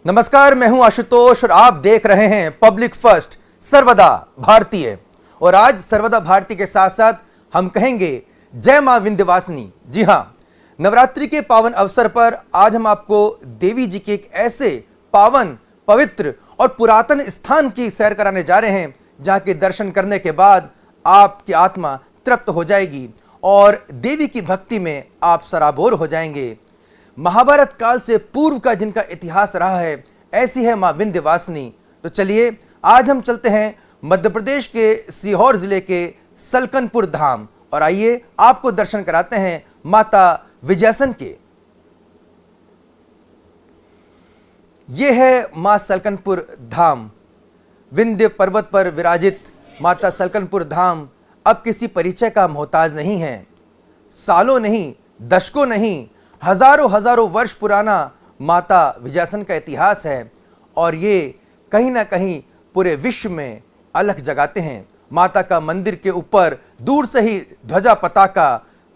नमस्कार, मैं हूं आशुतोष और आप देख रहे हैं पब्लिक फर्स्ट सर्वदा भारतीय। और आज सर्वदा भारती के साथ साथ हम कहेंगे जय मां विंध्यवासिनी। जी हां, नवरात्रि के पावन अवसर पर आज हम आपको देवी जी के एक ऐसे पावन, पवित्र और पुरातन स्थान की सैर कराने जा रहे हैं जहां के दर्शन करने के बाद आपकी आत्मा तृप्त हो जाएगी और देवी की भक्ति में आप सराबोर हो जाएंगे। महाभारत काल से पूर्व का जिनका इतिहास रहा है, ऐसी है मां विंध्यवासिनी। तो चलिए आज हम चलते हैं मध्य प्रदेश के सीहोर जिले के सलकनपुर धाम और आइए आपको दर्शन कराते हैं माता विजयसन के। ये है मां सलकनपुर धाम। विंध्य पर्वत पर विराजित माता सलकनपुर धाम अब किसी परिचय का मोहताज नहीं है। सालों नहीं, दशकों नहीं, हजारों वर्ष पुराना माता विजयसन का इतिहास है और ये कहीं ना कहीं पूरे विश्व में अलख जगाते हैं। माता का मंदिर के ऊपर दूर से ही ध्वजा पताका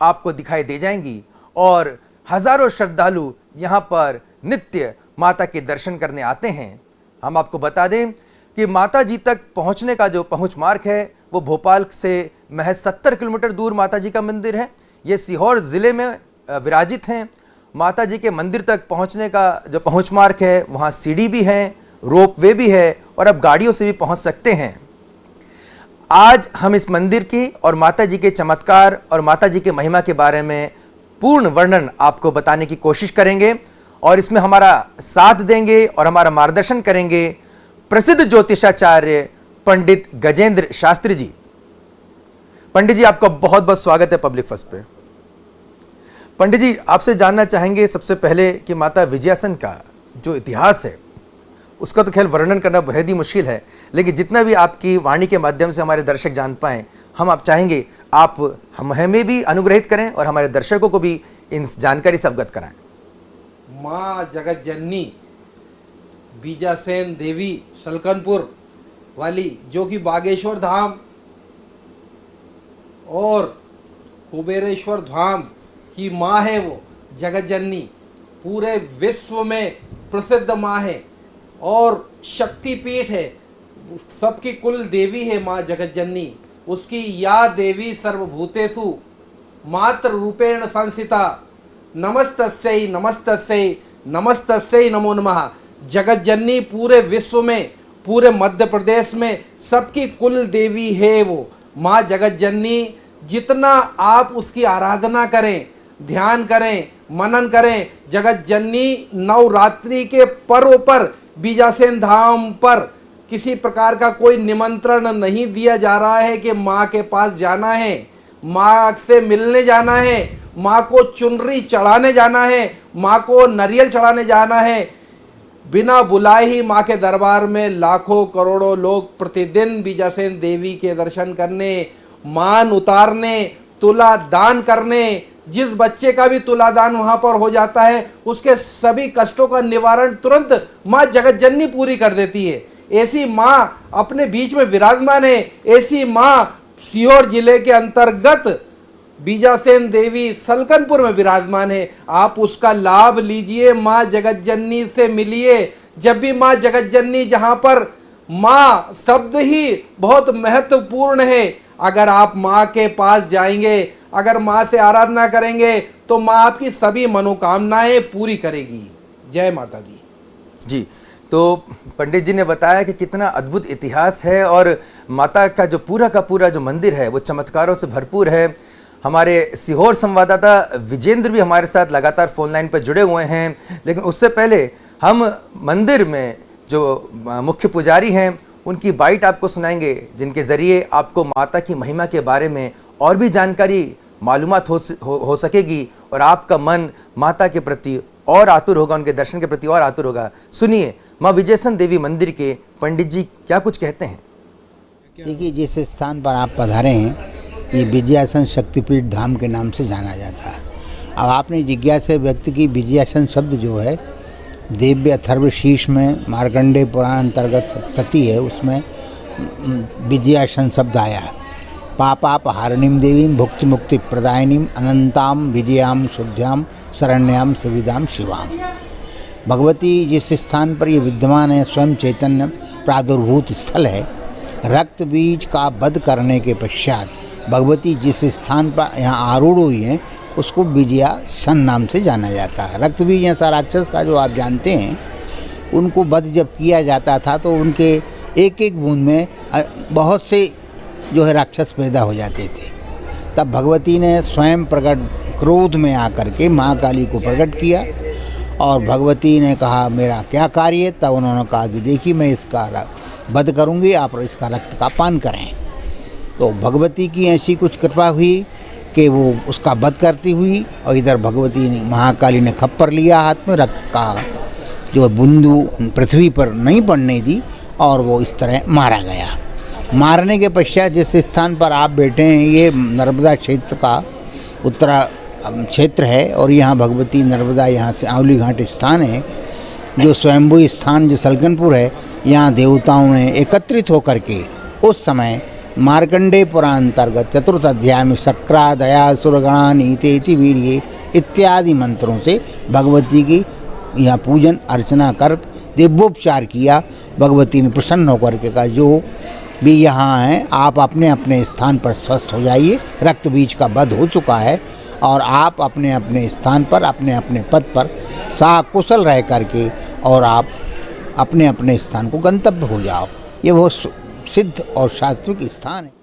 आपको दिखाई दे जाएंगी और हजारों श्रद्धालु यहाँ पर नित्य माता के दर्शन करने आते हैं। हम आपको बता दें कि माता जी तक पहुँचने का जो पहुँच मार्ग है वो भोपाल से महज 70 किलोमीटर दूर माता जी का मंदिर है। ये सीहोर ज़िले में विराजित हैं। माता जी के मंदिर तक पहुंचने का जो पहुंच मार्ग है वहां सीढ़ी भी है, रोप वे भी है और अब गाड़ियों से भी पहुंच सकते हैं। आज हम इस मंदिर की और माता जी के चमत्कार और माता जी के महिमा के बारे में पूर्ण वर्णन आपको बताने की कोशिश करेंगे और इसमें हमारा साथ देंगे और हमारा मार्गदर्शन करेंगे प्रसिद्ध ज्योतिषाचार्य पंडित गजेंद्र शास्त्री जी। पंडित जी, आपका बहुत बहुत स्वागत है पब्लिक फर्स्ट पे। पंडित जी, आपसे जानना चाहेंगे सबसे पहले कि माता विजयसन का जो इतिहास है उसका तो खैर वर्णन करना बेहद ही मुश्किल है, लेकिन जितना भी आपकी वाणी के माध्यम से हमारे दर्शक जान पाएँ, हम आप चाहेंगे आप हमें भी अनुग्रहित करें और हमारे दर्शकों को भी इन जानकारी से अवगत कराएं। माँ जगत जननी विजयसन देवी सलकनपुर वाली, जो कि बागेश्वर धाम और कुबेरेश्वर धाम की माँ है, वो जगत जननी पूरे विश्व में प्रसिद्ध माँ है और शक्तिपीठ है। सबकी कुल देवी है माँ जगत जननी। उसकी या देवी सर्वभूतेषु मात्र रूपेण संस्थिता। नमस्तस्यै नमस्तस्यै नमस्तस्यै नमो नमः। जगत जननी पूरे विश्व में, पूरे मध्य प्रदेश में सबकी कुल देवी है वो माँ जगत जननी। जितना आप उसकी आराधना करें, ध्यान करें, मनन करें, जगत जननी नवरात्रि के पर्व पर विजयसन धाम पर किसी प्रकार का कोई निमंत्रण नहीं दिया जा रहा है कि माँ के पास जाना है, माँ से मिलने जाना है, माँ को चुनरी चढ़ाने जाना है, माँ को नारियल चढ़ाने जाना है। बिना बुलाए ही माँ के दरबार में लाखों करोड़ों लोग प्रतिदिन विजयसन देवी के दर्शन करने, मान उतारने, तुला दान करने, जिस बच्चे का भी तुला दान वहाँ पर हो जाता है उसके सभी कष्टों का निवारण तुरंत माँ जगत जननी पूरी कर देती है। ऐसी माँ अपने बीच में विराजमान है। ऐसी माँ सीहोर जिले के अंतर्गत विजयसन देवी सलकनपुर में विराजमान है। आप उसका लाभ लीजिए, माँ जगत जननी से मिलिए। जब भी माँ जगत जननी, जहाँ पर माँ शब्द ही बहुत महत्वपूर्ण है, अगर आप माँ के पास जाएंगे, अगर माँ से आराधना करेंगे तो माँ आपकी सभी मनोकामनाएं पूरी करेगी। जय माता दी। जी, तो पंडित जी ने बताया कि कितना अद्भुत इतिहास है और माता का जो पूरा का पूरा जो मंदिर है वो चमत्कारों से भरपूर है। हमारे सीहोर संवाददाता विजेंद्र भी हमारे साथ लगातार फोन लाइन पर जुड़े हुए हैं, लेकिन उससे पहले हम मंदिर में जो मुख्य पुजारी हैं उनकी बाइट आपको सुनाएंगे, जिनके ज़रिए आपको माता की महिमा के बारे में और भी जानकारी मालूमात हो सकेगी और आपका मन माता के प्रति और आतुर होगा, उनके दर्शन के प्रति और आतुर होगा। सुनिए माँ विजयसन देवी मंदिर के पंडित जी क्या कुछ कहते हैं। देखिए, जिस स्थान पर आप पधारे हैं ये विजयसन शक्तिपीठ धाम के नाम से जाना जाता है। अब आपने जिज्ञासा व्यक्त की, विजयसन शब्द जो है दिव्य अथर्वशीष में मार्कंडेय पुराण अंतर्गत सप्तती है, उसमें विजयासन शब्द आया है। पापापहारिणीं देवीं भुक्ति मुक्ति प्रदायिनीं अनंताम विजयाम शुद्ध्याम शरण्याम सुविधाम शिवाम। भगवती जिस स्थान पर ये विद्यमान है स्वयं चैतन्य प्रादुर्भूत स्थल है। रक्त बीज का वध करने के पश्चात भगवती जिस स्थान पर यहाँ आरूढ़ हुई हैं उसको विजयासन नाम से जाना जाता है। रक्त बीज ऐसा राक्षस था जो आप जानते हैं, उनको वध जब किया जाता था तो उनके एक एक बूंद में बहुत से जो है राक्षस पैदा हो जाते थे। तब भगवती ने स्वयं प्रकट क्रोध में आकर के महाकाली को प्रकट किया और भगवती ने कहा मेरा क्या कार्य है। तब उन्होंने कहा कि देखिए मैं इसका वध करूँगी, आप इसका रक्त का पान करें। तो भगवती की ऐसी कुछ कृपा हुई कि वो उसका वध करती हुई और इधर भगवती ने महाकाली ने खप्पर लिया हाथ में, रक्त का जो बूंदू पृथ्वी पर नहीं पड़ने दी और वो इस तरह मारा गया। मारने के पश्चात जिस स्थान पर आप बैठे हैं ये नर्मदा क्षेत्र का उत्तरा क्षेत्र है और यहाँ भगवती नर्मदा यहाँ से आंवली घाट स्थान है जो स्वयंभू स्थान जो सलकनपुर है। यहाँ देवताओं ने एकत्रित होकर के उस समय मार्कंडेय पुराण अंतर्गत चतुर्थ अध्याय में सक्रा दया सुरगणा नीतेति वीर्ये इत्यादि मंत्रों से भगवती की यहाँ पूजन अर्चना कर दिव्योपचार किया। भगवती ने प्रसन्न होकर के कहा जो भी यहाँ हैं आप अपने अपने स्थान पर स्वस्थ हो जाइए, रक्त बीज का वध हो चुका है और आप अपने अपने स्थान पर अपने अपने पद पर साकुशल रह करके और आप अपने अपने स्थान को गंतव्य हो जाओ। ये वो सिद्ध और सात्विक स्थान है।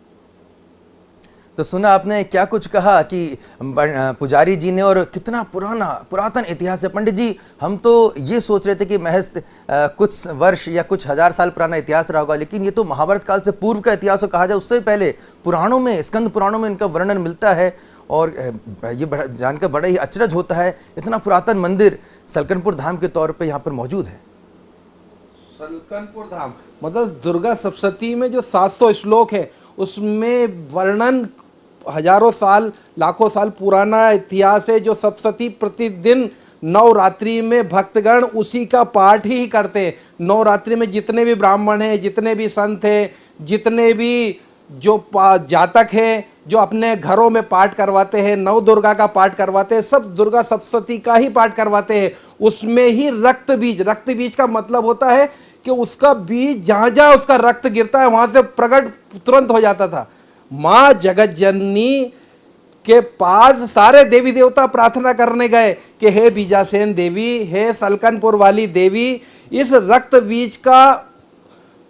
तो सुना आपने क्या कुछ कहा कि पुजारी जी ने, और कितना पुरातन इतिहास है। पंडित जी हम तो ये सोच रहे थे कि महज कुछ वर्ष या कुछ हजार साल पुराना इतिहास रहा होगा, लेकिन ये तो महाभारत काल से पूर्व का इतिहास हो, कहा जाए उससे पहले पुराणों में, स्कंद पुराणों में इनका वर्णन मिलता है। और ये जानकर बड़ा ही अचरज होता है, इतना पुरातन मंदिर सलकनपुर धाम के तौर पर यहाँ पर मौजूद है। सलकनपुर धाम मतलब दुर्गा सप्तशती में जो 700 श्लोक है उसमें वर्णन हजारों साल लाखों साल पुराना इतिहास है। जो सप्तशती प्रतिदिन नवरात्रि में भक्तगण उसी का पाठ ही करते हैं। नवरात्रि में जितने भी ब्राह्मण हैं, जितने भी संत हैं, जितने भी जो जातक हैं जो अपने घरों में पाठ करवाते हैं, नव दुर्गा का पाठ करवाते हैं, सब दुर्गा सप्तशती का ही पाठ करवाते हैं। उसमें ही रक्त बीज का मतलब होता है कि उसका बीज जहाँ जहाँ उसका रक्त गिरता है वहाँ से प्रकट तुरंत हो जाता था। माँ जगत जननी के पास सारे देवी देवता प्रार्थना करने गए कि हे बीजासेन देवी, हे सलकनपुर वाली देवी, इस रक्त बीज का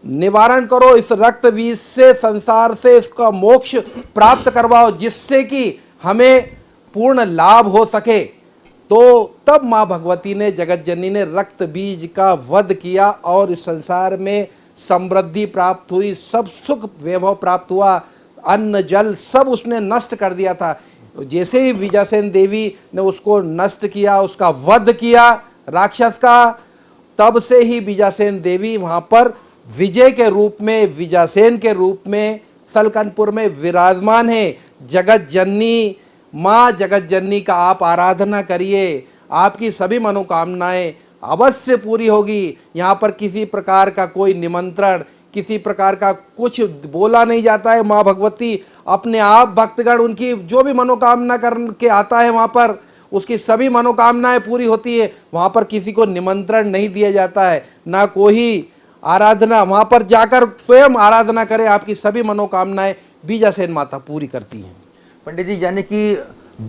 निवारण करो, इस रक्त बीज से संसार से इसका मोक्ष प्राप्त करवाओ जिससे कि हमें पूर्ण लाभ हो सके। तो तब माँ भगवती ने, जगत जननी ने रक्त बीज का वध किया और इस संसार में समृद्धि प्राप्त हुई, सब सुख वैभव प्राप्त हुआ, अन्न जल सब उसने नष्ट कर दिया था। जैसे ही विजयासेन देवी ने उसको नष्ट किया, उसका वध किया राक्षस का, तब से ही विजयासेन देवी वहाँ पर विजय के रूप में, विजयासेन के रूप में सलकनपुर में विराजमान है। जगत जननी, माँ जगत जननी का आप आराधना करिए, आपकी सभी मनोकामनाएं अवश्य पूरी होगी। यहाँ पर किसी प्रकार का कोई निमंत्रण, किसी प्रकार का कुछ बोला नहीं जाता है। माँ भगवती अपने आप भक्तगण उनकी जो भी मनोकामना करके आता है वहाँ पर उसकी सभी मनोकामनाएं पूरी होती है। वहाँ पर किसी को निमंत्रण नहीं दिया जाता है, ना कोई आराधना। वहाँ पर जाकर स्वयं आराधना करें, आपकी सभी मनोकामनाएं बीजासेन माता पूरी करती हैं। पंडित जी यानी कि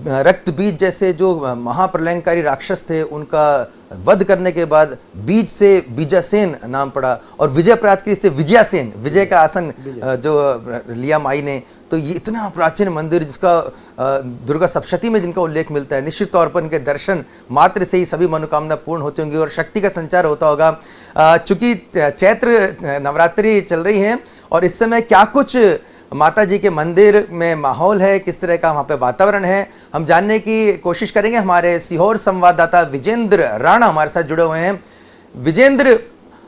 रक्त बीज जैसे जो महाप्रलयंकारी राक्षस थे उनका वध करने के बाद बीज से बीजासेन नाम पड़ा और विजय प्राप्त की से विजयासेन, विजय का आसन जो लिया माई ने। तो ये इतना प्राचीन मंदिर जिसका दुर्गा सप्तशती में जिनका उल्लेख मिलता है, निश्चित तौर पर इनके दर्शन मात्र से ही सभी मनोकामना पूर्ण होती होंगी और शक्ति का संचार होता होगा। चूंकि चैत्र नवरात्रि चल रही हैं और इस समय क्या कुछ माता जी के मंदिर में माहौल है, किस तरह का वहाँ पे वातावरण है, हम जानने की कोशिश करेंगे। हमारे सीहोर संवाददाता विजेंद्र राणा हमारे साथ जुड़े हुए हैं। विजेंद्र,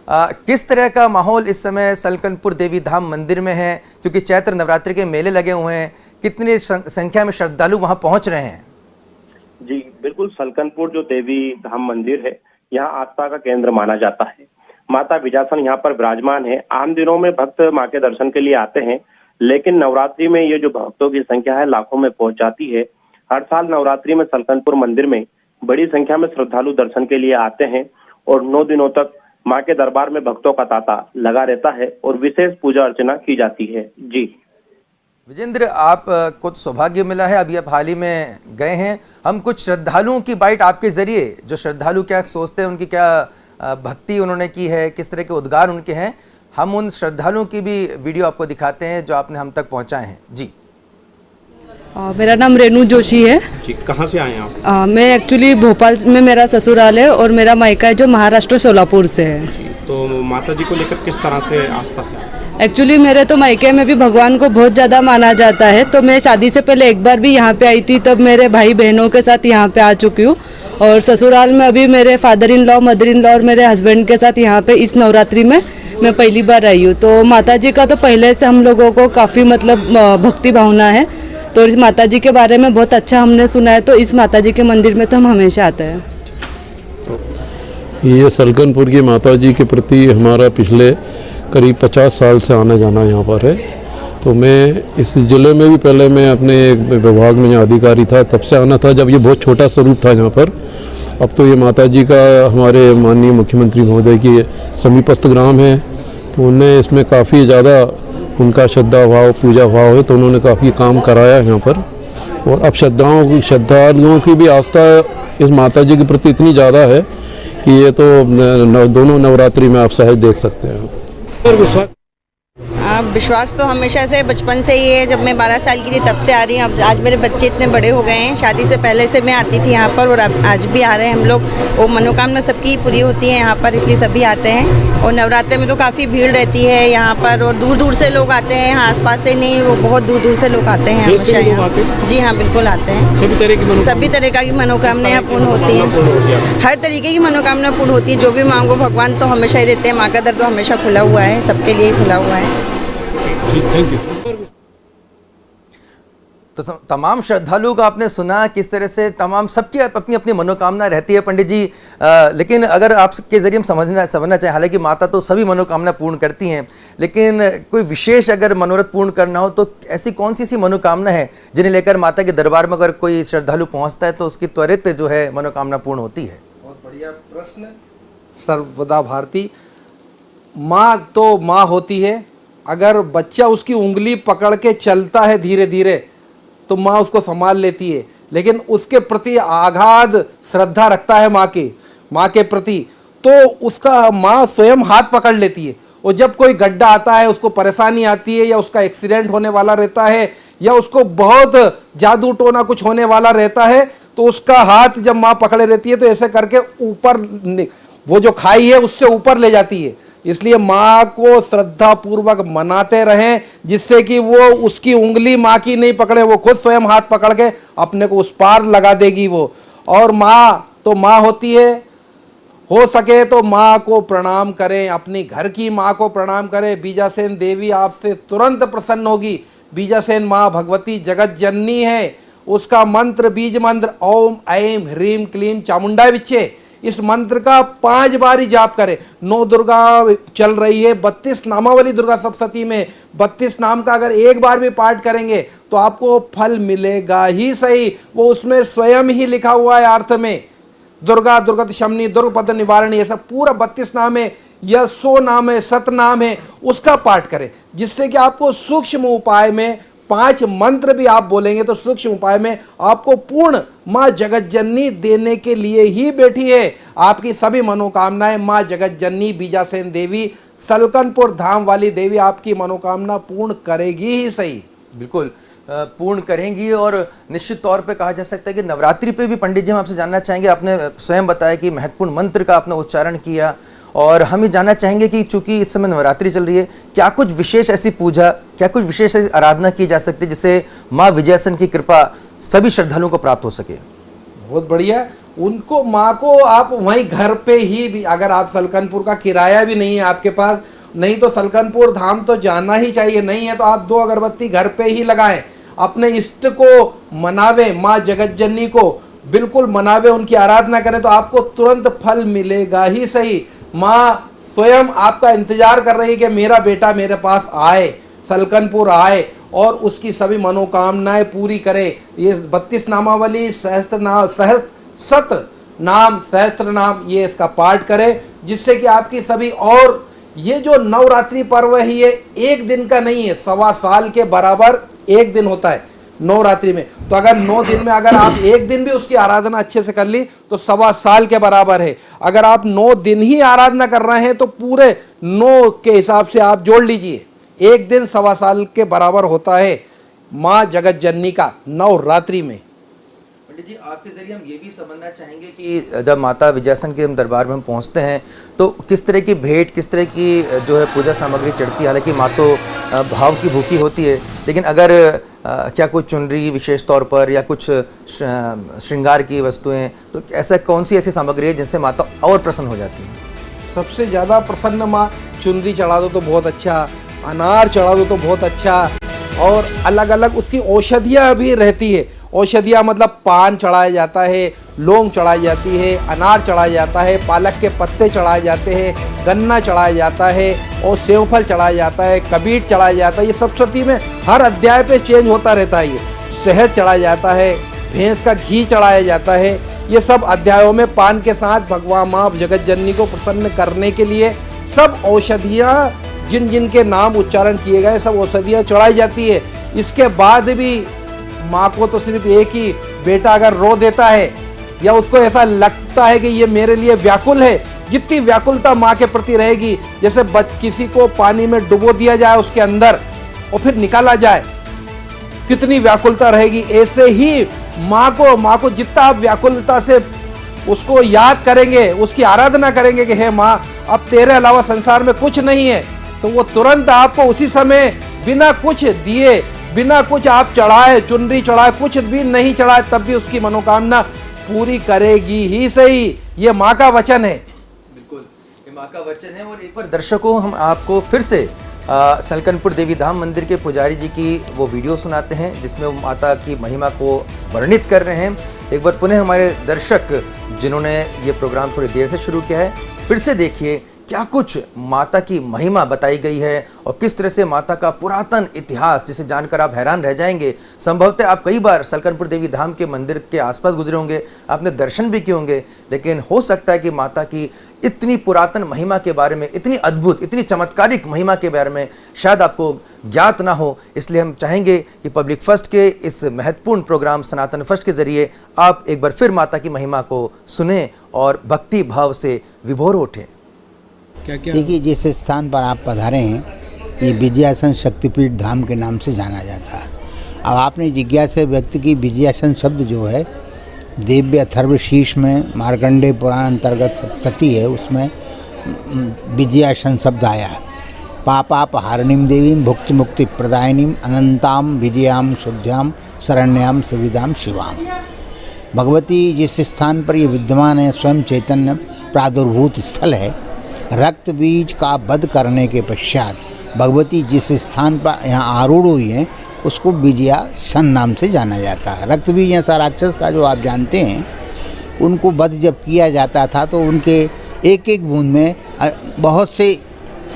किस तरह का माहौल इस समय सलकनपुर देवी धाम मंदिर में है, क्योंकि चैत्र नवरात्रि के मेले लगे हुए हैं, कितनी संख्या में श्रद्धालु वहाँ पहुँच रहे हैं? जी बिल्कुल, सलकनपुर जो देवी धाम मंदिर है यहाँ आस्था का केंद्र माना जाता है। माता विजयासन यहाँ पर विराजमान है। आम दिनों में भक्त माँ के दर्शन के लिए आते हैं, लेकिन नवरात्रि में ये जो भक्तों की संख्या है लाखों में पहुंच जाती है। हर साल नवरात्रि में सलकनपुर मंदिर में बड़ी संख्या में श्रद्धालु दर्शन के लिए आते हैं और 9 दिनों तक मां के दरबार में भक्तों का तांता लगा रहता है और विशेष पूजा अर्चना की जाती है। जी विजेंद्र, आप को तो सौभाग्य मिला है, अभी आप हाल ही में गए हैं। हम कुछ श्रद्धालुओं की बाइट आपके जरिए, जो श्रद्धालु क्या सोचते हैं, उनकी क्या भक्ति उन्होंने की है, किस तरह के उद्गार उनके हैं, हम उन श्रद्धालुओं की भी वीडियो आपको दिखाते हैं जो आपने हम तक पहुंचाए हैं। जी मेरा नाम रेनू जोशी है जी। कहाँ से आए हैं आप? मैं एक्चुअली भोपाल में मेरा ससुराल है और मेरा मायका है जो महाराष्ट्र सोलापुर से है। तो माता जी को लेकर किस तरह से आस्था है? एक्चुअली मेरे तो मायके में भी भगवान को बहुत ज़्यादा माना जाता है। तो मैं शादी से पहले एक बार भी यहाँ पे आई थी, तब मेरे भाई बहनों के साथ यहाँ पे आ चुकी हूँ। और ससुराल में अभी मेरे father in law, mother in law और मेरे हस्बैंड के साथ यहाँ पे इस नवरात्रि में मैं पहली बार आई हूँ। तो माता जी का तो पहले से हम लोगों को काफ़ी मतलब भक्ति भावना है। तो इस माता जी के बारे में बहुत अच्छा हमने सुना है, तो इस माता जी के मंदिर में तो हम हमेशा आते हैं। ये सलकनपुर की माता जी के प्रति हमारा पिछले करीब 50 साल से आना जाना यहाँ पर है। तो मैं इस ज़िले में भी पहले मैं अपने विभाग में यहाँ अधिकारी था, तब से आना था जब ये बहुत छोटा स्वरूप था यहाँ पर। अब तो ये माता जी का हमारे माननीय मुख्यमंत्री महोदय की समीपस्थ ग्राम है, तो उन्हें इसमें काफ़ी ज़्यादा उनका श्रद्धा भाव, पूजा भाव है, तो उन्होंने काफ़ी काम कराया यहाँ पर। और अब श्रद्धालुओं की भी आस्था इस माता जी के प्रति इतनी ज़्यादा है कि ये तो दोनों नवरात्रि में आप सहज देख सकते हैं। और विश्वास विश्वास तो हमेशा से बचपन से ही है। जब मैं 12 साल की थी तब से आ रही हूँ। अब आज मेरे बच्चे इतने बड़े हो गए हैं। शादी से पहले से मैं आती थी यहाँ पर और आज भी आ रहे हैं हम लोग। वो मनोकामना सबकी पूरी होती है यहाँ पर, इसलिए सभी आते हैं। और नवरात्रि में तो काफ़ी भीड़ रहती है यहाँ पर और दूर दूर से लोग आते हैं। यहाँ आसपास से नहीं, वो बहुत दूर दूर से लोग आते हैं हमेशा यहाँ। जी हाँ, बिल्कुल आते हैं। सभी तरह की मनोकामनाएं पूर्ण होती हैं। हर तरीके की मनोकामना पूर्ण होती है। जो भी मांगो भगवान तो हमेशा ही देते हैं। माँ का दर तो हमेशा खुला हुआ है, सबके लिए खुला हुआ है। Thank you. तो तमाम श्रद्धालुओं का आपने सुना किस तरह से तमाम सबकी अपनी अपनी मनोकामना रहती है पंडित जी। लेकिन अगर आपके जरिए हम समझना चाहें, हालांकि माता तो सभी मनोकामना पूर्ण करती हैं, लेकिन कोई विशेष अगर मनोरथ पूर्ण करना हो तो ऐसी कौन सी मनोकामना है जिन्हें लेकर माता के दरबार में अगर कोई श्रद्धालु पहुंचता है तो उसकी त्वरित जो है मनोकामना पूर्ण होती है? बहुत बढ़िया प्रश्न सर्वदा भारती। माँ तो माँ होती है। अगर बच्चा उसकी उंगली पकड़ के चलता है धीरे धीरे तो माँ उसको संभाल लेती है, लेकिन उसके प्रति आगाध श्रद्धा रखता है माँ के प्रति, तो उसका माँ स्वयं हाथ पकड़ लेती है। और जब कोई गड्ढा आता है, उसको परेशानी आती है या उसका एक्सीडेंट होने वाला रहता है या उसको बहुत जादू टोना कुछ होने वाला रहता है, तो उसका हाथ जब माँ पकड़े रहती है तो ऐसे करके ऊपर वो जो खाई है उससे ऊपर ले जाती है। इसलिए माँ को श्रद्धा पूर्वक मनाते रहें, जिससे कि वो उसकी उंगली माँ की नहीं पकड़े, वो खुद स्वयं हाथ पकड़ के अपने को उस पार लगा देगी वो। और माँ तो माँ होती है। हो सके तो माँ को प्रणाम करें, अपनी घर की माँ को प्रणाम करें। बीजासेन देवी आपसे तुरंत प्रसन्न होगी। बीजासेन माँ भगवती जगत जननी है। उसका मंत्र, बीज मंत्र ओम ऐं ह्रीं क्लीं चामुंडा विच्चे, इस मंत्र का 5 बार ही जाप करें। 9 दुर्गा चल रही है, 32 नामावली दुर्गा सप्तशती में 32 नाम का अगर एक बार भी पाठ करेंगे तो आपको फल मिलेगा ही सही। वो उसमें स्वयं ही लिखा हुआ है अर्थ में। दुर्गा, दुर्गत शमनी, दुर्गपद निवारणी, ये सब पूरा 32 नाम है या 100 नाम है, 7 नाम है, उसका पाठ करें, जिससे कि आपको सूक्ष्म उपाय में 5 मंत्र भी आप बोलेंगे तो सूक्ष्म उपाय में आपको पूर्ण माँ जगत जननी देने के लिए ही बैठी है। आपकी सभी मनोकामनाएं माँ जगत जननी बीजासेन देवी, सलकनपुर धाम वाली देवी आपकी मनोकामना पूर्ण करेगी ही सही। बिल्कुल पूर्ण करेंगी। और निश्चित तौर पे कहा जा सकता है कि नवरात्रि पे भी पंडित जी हम आपसे जानना चाहेंगे, आपने स्वयं बताया कि महत्वपूर्ण मंत्र का आपने उच्चारण किया, और हम ये जानना चाहेंगे कि चूंकि इस समय नवरात्रि चल रही है, क्या कुछ विशेष ऐसी पूजा, क्या कुछ विशेष ऐसी आराधना की जा सकती है जिससे माँ विजयासन की कृपा सभी श्रद्धालुओं को प्राप्त हो सके? बहुत बढ़िया। उनको माँ को आप वहीं घर पे ही भी, अगर आप सलकनपुर का किराया भी नहीं है आपके पास, नहीं तो सलकनपुर धाम तो जाना ही चाहिए, नहीं है तो आप 2 अगरबत्ती घर पे ही लगाएं, अपने इष्ट को मनावे, माँ जगत जननी को बिल्कुल मनावे, उनकी आराधना करें तो आपको तुरंत फल मिलेगा ही सही। माँ स्वयं आपका इंतजार कर रही है कि मेरा बेटा मेरे पास आए, सलकनपुर आए और उसकी सभी मनोकामनाएं पूरी करे। ये 32 नामावली सहस्त्र सत नाम, सहस्त्र नाम, ये इसका पाठ करें, जिससे कि आपकी सभी, और ये जो नवरात्रि पर्व है ये एक दिन का नहीं है, 1.25 साल के बराबर एक दिन होता है नवरात्रि में। तो अगर 9 दिन में अगर आप एक दिन भी उसकी आराधना अच्छे से कर ली तो 1.25 साल के बराबर है। अगर आप 9 दिन ही आराधना कर रहे हैं तो पूरे 9 के हिसाब से आप जोड़ लीजिए, एक दिन 1.25 साल के बराबर होता है माँ जगत जननी का नवरात्रि में। पंडित जी, आपके जरिए हम ये भी समझना चाहेंगे कि जब माता विजयासन के दरबार में हम पहुंचते हैं तो किस तरह की भेंट, किस तरह की जो है पूजा सामग्री चढ़ती है। हालांकि माँ तो भाव की भूखी होती है, लेकिन अगर क्या कोई चुनरी विशेष तौर पर या कुछ श्रृंगार की वस्तुएं, तो ऐसा कौन सी ऐसी सामग्री है जिनसे माता और प्रसन्न हो जाती है? सबसे ज़्यादा प्रसन्न माँ, चुनरी चढ़ा दो तो बहुत अच्छा, अनार चढ़ा दो तो बहुत अच्छा, और अलग अलग उसकी औषधियाँ भी रहती है। औषधियाँ मतलब पान चढ़ाया जाता है, लौंग चढ़ाई जाती है, अनार चढ़ाया जाता है, पालक के पत्ते चढ़ाए जाते हैं, गन्ना चढ़ाया जाता है, और सेवफल चढ़ाया जाता है, कबीर चढ़ाया जाता है। ये सप्तशती में हर अध्याय पे चेंज होता रहता है। ये शहद चढ़ाया जाता है, भैंस का घी चढ़ाया जाता है। ये सब अध्यायों में पान के साथ भगवान माँ जगत जननी को प्रसन्न करने के लिए सब औषधियाँ, जिन जिन के नाम उच्चारण किए गए, सब औषधियाँ चढ़ाई जाती है। इसके बाद भी माँ को तो सिर्फ एक ही बेटा अगर रो देता है या उसको ऐसा लगता है कि ये मेरे लिए व्याकुल है, जितनी व्याकुलता माँ के प्रति रहेगी, जैसे किसी को पानी में डुबो दिया जाए उसके अंदर और फिर निकाला जाए, कितनी व्याकुलता रहेगी, ऐसे ही माँ को जितना आप व्याकुलता से उसको याद करेंगे, उसकी आराधना करेंगे कि हे माँ अब तेरे अलावा संसार में कुछ नहीं है, तो वो तुरंत आपको उसी समय बिना कुछ दिए, बिना कुछ आप चढ़ाए, चुनरी चढ़ाए, कुछ भी नहीं चढ़ाए, तब भी उसकी मनोकामना पूरी करेगी ही सही। ये माँ का वचन है। बिल्कुल, ये माँ का वचन है। और एक बार दर्शकों, हम आपको फिर से सलकनपुर देवी धाम मंदिर के पुजारी जी की वो वीडियो सुनाते हैं जिसमें वो माता की महिमा को वर्णित कर रहे हैं। एक बार पुनः हमारे दर्शक जिन्होंने ये प्रोग्राम थोड़ी देर से शुरू किया है, फिर से देखिए क्या कुछ माता की महिमा बताई गई है और किस तरह से माता का पुरातन इतिहास, जिसे जानकर आप हैरान रह जाएंगे। संभवतः आप कई बार सलकनपुर देवी धाम के मंदिर के आसपास गुजरे होंगे, आपने दर्शन भी किए होंगे, लेकिन हो सकता है कि माता की इतनी पुरातन महिमा के बारे में, इतनी अद्भुत, इतनी चमत्कारिक महिमा के बारे में शायद आपको ज्ञात ना हो। इसलिए हम चाहेंगे कि पब्लिक फर्स्ट के इस महत्वपूर्ण प्रोग्राम सनातन फर्स्ट के जरिए आप एक बार फिर माता की महिमा को सुने और भक्ति भाव से विभोर उठें। देखिए, जिस स्थान पर आप पधारे हैं ये विजयासन शक्तिपीठ धाम के नाम से जाना जाता है। अब आपने जिज्ञासा व्यक्त की, विजयासन शब्द जो है दिव्य अथर्वशीष में मार्कंडेय पुराण अंतर्गत सप्तशती है, उसमें विजयासन शब्द आया है। पापापहारिणीं देवीं भुक्ति मुक्ति प्रदायिनीं अनंताम विजयाम शुद्ध्याम शरण्याम सविदाम शिवाम। भगवती जिस स्थान पर ये विद्यमान है स्वयं चैतन्य प्रादुर्भूत स्थल है। रक्त बीज का वध करने के पश्चात भगवती जिस स्थान पर यहाँ आरूढ़ हुई हैं उसको विजयासन नाम से जाना जाता है। रक्त बीज ऐसा राक्षस था जो आप जानते हैं, उनको वध जब किया जाता था तो उनके एक एक बूंद में बहुत से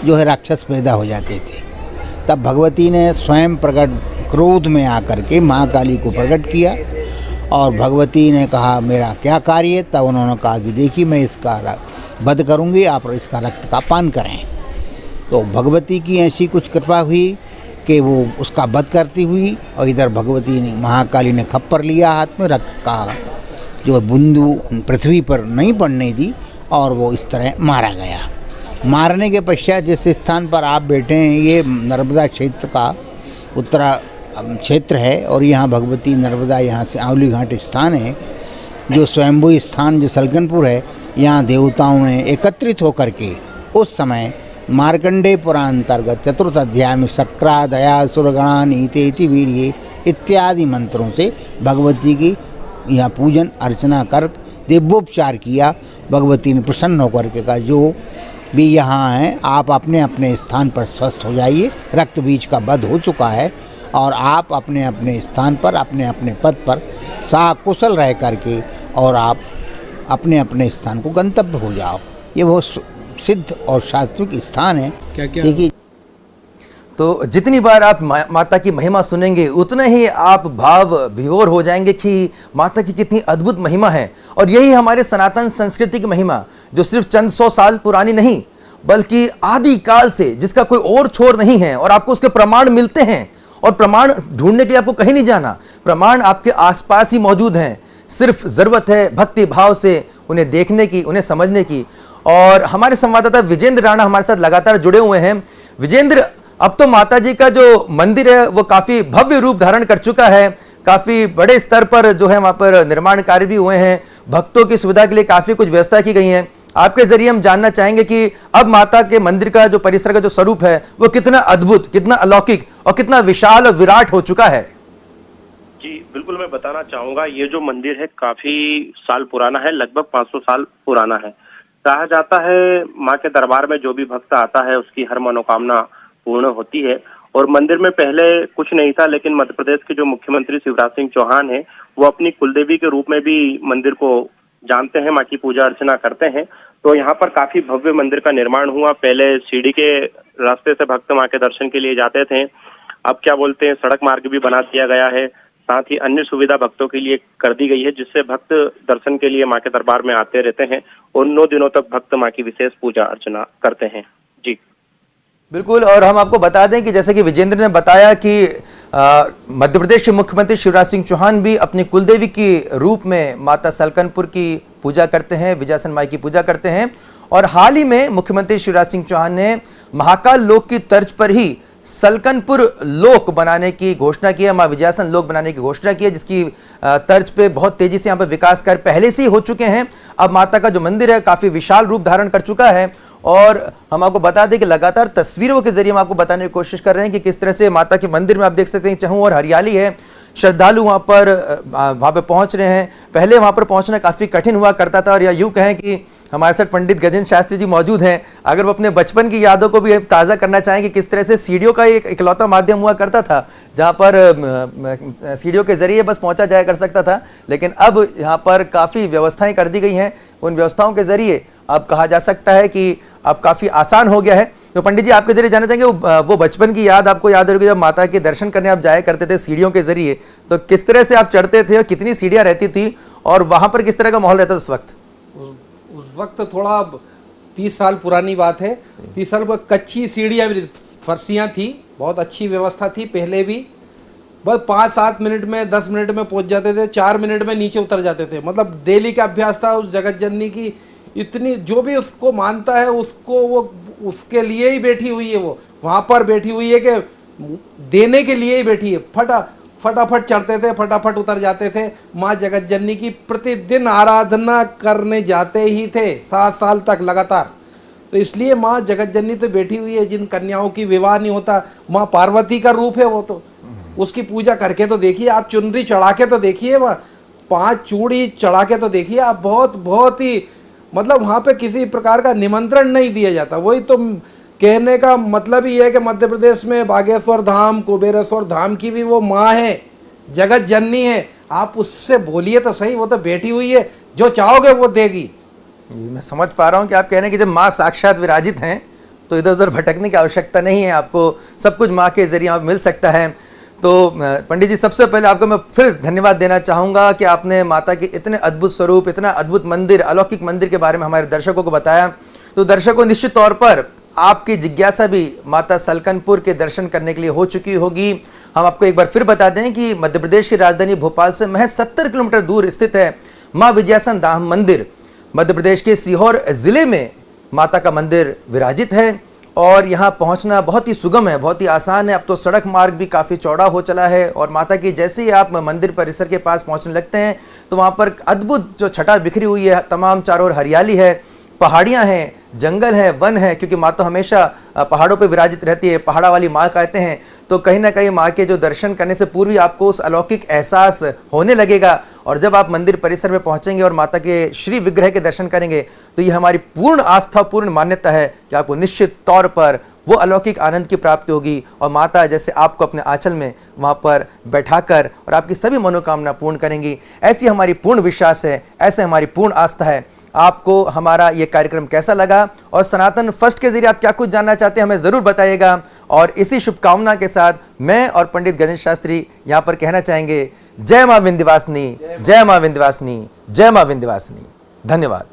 जो है राक्षस पैदा हो जाते थे। तब भगवती ने स्वयं प्रकट क्रोध में आकर के महाकाली को प्रकट किया और भगवती ने कहा मेरा क्या कार्य है। तब उन्होंने कहा कि देखिए मैं इसका वध करूंगी, आप इसका रक्त का पान करें। तो भगवती की ऐसी कुछ कृपा हुई कि वो उसका वध करती हुई और इधर भगवती ने, महाकाली ने खप्पर लिया हाथ में, रक्त का जो बूंदू पृथ्वी पर नहीं पड़ने दी और वो इस तरह मारा गया। मारने के पश्चात जिस स्थान पर आप बैठे हैं ये नर्मदा क्षेत्र का उत्तरा क्षेत्र है और यहाँ भगवती नर्मदा, यहाँ से आंवली घाट स्थान है जो स्वयंभू स्थान जो सलकनपुर है। यहाँ देवताओं ने एकत्रित होकर के उस समय मार्कंडेय पुराण अंतर्गत चतुर्थ अध्याय में शक्रा दया सुरगणा नीति वीर्ये इत्यादि मंत्रों से भगवती की यहाँ पूजन अर्चना कर दिव्योपचार किया। भगवती ने प्रसन्न होकर के कहा जो भी यहाँ हैं आप अपने अपने स्थान पर स्वस्थ हो जाइए, रक्त बीज का वध हो चुका है और आप अपने अपने स्थान पर अपने अपने पद पर साकुशल रह करके और आप अपने अपने स्थान को गंतव्य हो जाओ। ये बहुत सिद्ध और सात्विक स्थान है। क्या देखिए, तो जितनी बार आप माता की महिमा सुनेंगे उतना ही आप भाव विभोर हो जाएंगे कि माता की कितनी अद्भुत महिमा है। और यही हमारे सनातन संस्कृति की महिमा, जो सिर्फ चंद 100 साल पुरानी नहीं बल्कि आदि काल से, जिसका कोई और छोर नहीं है। और आपको उसके प्रमाण मिलते हैं, और प्रमाण ढूंढने के लिए आपको कहीं नहीं जाना, प्रमाण आपके आसपास ही मौजूद हैं। सिर्फ जरूरत है भक्ति भाव से उन्हें देखने की, उन्हें समझने की। और हमारे संवाददाता विजेंद्र राणा हमारे साथ लगातार जुड़े हुए हैं। विजेंद्र, अब तो माता जी का जो मंदिर है वो काफी भव्य रूप धारण कर चुका है, काफी बड़े स्तर पर जो है वहां पर निर्माण कार्य भी हुए हैं, भक्तों की सुविधा के लिए काफी कुछ व्यवस्था की गई है। आपके जरिए हम जानना चाहेंगे कि अब माता के मंदिर का जो परिसर का जो स्वरूप है वो कितना अद्भुत, कितना अलौकिक और कितना विशाल और विराट हो चुका है। जी बिल्कुल, मैं बताना चाहूंगा, ये जो मंदिर है काफी साल पुराना है, लगभग 500 साल पुराना है। कहा जाता है माँ के दरबार में जो भी भक्त आता है उसकी हर मनोकामना पूर्ण होती है। और मंदिर में पहले कुछ नहीं था, लेकिन मध्य प्रदेश के जो मुख्यमंत्री शिवराज सिंह चौहान है वो अपनी कुलदेवी के रूप में भी मंदिर को जानते हैं, माँ की पूजा अर्चना करते हैं। तो यहाँ पर काफी भव्य मंदिर का निर्माण हुआ। पहले सीढ़ी के रास्ते से भक्त माँ के दर्शन के लिए जाते थे, अब क्या बोलते हैं सड़क मार्ग भी बना दिया गया है। साथ ही अन्य सुविधा भक्तों के लिए कर दी गई है, जिससे भक्त दर्शन के लिए माँ के दरबार में आते रहते हैं और 9 दिनों तक भक्त माँ की विशेष पूजा अर्चना करते हैं। जी बिल्कुल। और हम आपको बता दें कि जैसे कि विजेंद्र ने बताया कि मध्य प्रदेश के मुख्यमंत्री शिवराज सिंह चौहान भी अपनी कुलदेवी के रूप में माता सलकनपुर की पूजा करते हैं, विजयासन माई की पूजा करते हैं। और हाल ही में मुख्यमंत्री शिवराज सिंह चौहान ने महाकाल लोक की तर्ज पर ही सलकनपुर लोक बनाने की घोषणा की है, मां विजयासन लोक बनाने की घोषणा की है, जिसकी तर्ज पे बहुत तेजी से यहाँ पर विकास कार्य पहले से ही हो चुके हैं। अब माता का जो मंदिर है काफी विशाल रूप धारण कर चुका है। और हम आपको बता दें कि लगातार तस्वीरों के जरिए हम आपको बताने की कोशिश कर रहे हैं कि किस तरह से माता के मंदिर में आप देख सकते हैं चाहूँ और हरियाली है, श्रद्धालु वहाँ पर पहुँच रहे हैं। पहले वहाँ पर पहुँचना काफ़ी कठिन हुआ करता था, और या यूँ कहें कि हमारे साथ पंडित गजेंद्र शास्त्री जी मौजूद हैं, अगर वो अपने बचपन की यादों को भी ताज़ा करना चाहें कि किस तरह से सीढ़ियों का एक इकलौता माध्यम हुआ करता था जहाँ पर सीढ़ियों के जरिए बस पहुँचा जाया कर सकता था। लेकिन अब यहाँ पर काफ़ी व्यवस्थाएँ कर दी गई हैं, उन व्यवस्थाओं के जरिए अब कहा जा सकता है कि अब काफ़ी आसान हो गया है। तो पंडित जी, आपके जरिए जानना चाहेंगे वो बचपन की याद आपको याद होगी जब माता के दर्शन करने आप जाया करते थे सीढ़ियों के जरिए, तो किस तरह से आप चढ़ते थे और कितनी सीढ़ियाँ रहती थी और वहाँ पर किस तरह का माहौल रहता था उस वक्त? उस वक्त थोड़ा 30 साल पुरानी बात है। 30 साल पर कच्ची सीढ़ियाँ, फर्शियाँ थी, बहुत अच्छी व्यवस्था थी पहले भी। बस 5-7 मिनट में 10 मिनट में पहुँच जाते थे, 4 मिनट में नीचे उतर जाते थे। मतलब डेली का अभ्यास था उस जगत जननी की। इतनी जो भी उसको मानता है उसको वो उसके लिए ही बैठी हुई है, वो वहाँ पर बैठी हुई है कि देने के लिए ही बैठी है। फटाफट चढ़ते थे, फटाफट उतर जाते थे। माँ जगत जननी की प्रतिदिन आराधना करने जाते ही थे 7 साल तक लगातार। तो इसलिए माँ जगत जननी तो बैठी हुई है, जिन कन्याओं की विवाह नहीं होता, माँ पार्वती का रूप है वो, तो उसकी पूजा करके तो देखिए आप, चुनरी चढ़ा के तो देखिए, वहाँ 5 चूड़ी चढ़ा के तो देखिए आप। बहुत ही मतलब वहाँ पे किसी प्रकार का निमंत्रण नहीं दिया जाता। वही तो कहने का मतलब ही है कि मध्य प्रदेश में बागेश्वर धाम, कुबेरेश्वर धाम की भी वो माँ है, जगत जननी है। आप उससे बोलिए तो सही, वो तो बैठी हुई है, जो चाहोगे वो देगी। मैं समझ पा रहा हूँ कि आप कह रहे हैं कि जब माँ साक्षात विराजित हैं तो इधर उधर भटकने की आवश्यकता नहीं है, आपको सब कुछ माँ के जरिए मिल सकता है। तो पंडित जी, सबसे पहले आपको मैं फिर धन्यवाद देना चाहूँगा कि आपने माता के इतने अद्भुत स्वरूप, इतना अद्भुत मंदिर, अलौकिक मंदिर के बारे में हमारे दर्शकों को बताया। तो दर्शकों, निश्चित तौर पर आपकी जिज्ञासा भी माता सलकनपुर के दर्शन करने के लिए हो चुकी होगी। हम आपको एक बार फिर बता दें कि मध्य प्रदेश की राजधानी भोपाल से महज 70 किलोमीटर दूर स्थित है माँ विजयासन धाम मंदिर। मध्य प्रदेश के सीहोर जिले में माता का मंदिर विराजित है और यहाँ पहुँचना बहुत ही सुगम है, बहुत ही आसान है। अब तो सड़क मार्ग भी काफ़ी चौड़ा हो चला है और माता की जैसे ही आप मंदिर परिसर के पास पहुँचने लगते हैं तो वहाँ पर अद्भुत जो छटा बिखरी हुई है, तमाम चारों ओर हरियाली है, पहाड़ियाँ हैं, जंगल है, वन है, क्योंकि माँ तो हमेशा पहाड़ों पर विराजित रहती है, पहाड़ा वाली माँ कहते हैं। तो कहीं ना कहीं माँ के जो दर्शन करने से पूर्व ही आपको उस अलौकिक एहसास होने लगेगा और जब आप मंदिर परिसर में पहुंचेंगे और माता के श्री विग्रह के दर्शन करेंगे तो ये हमारी पूर्ण आस्था, पूर्ण मान्यता है कि आपको निश्चित तौर पर वो अलौकिक आनंद की प्राप्ति होगी और माता जैसे आपको अपने आंचल में वहाँ पर बैठाकर और आपकी सभी मनोकामना पूर्ण करेंगी। ऐसी हमारी पूर्ण विश्वास है, ऐसे हमारी पूर्ण आस्था है। आपको हमारा ये कार्यक्रम कैसा लगा और सनातन फर्स्ट के जरिए आप क्या कुछ जानना चाहते हैं हमें ज़रूर बताइएगा। और इसी शुभकामना के साथ मैं और पंडित गणेश शास्त्री यहाँ पर कहना चाहेंगे, जय माँ विंध्यवासिनी, जय माँ विंध्यवासिनी, जय माँ विंध्यवासिनी। धन्यवाद।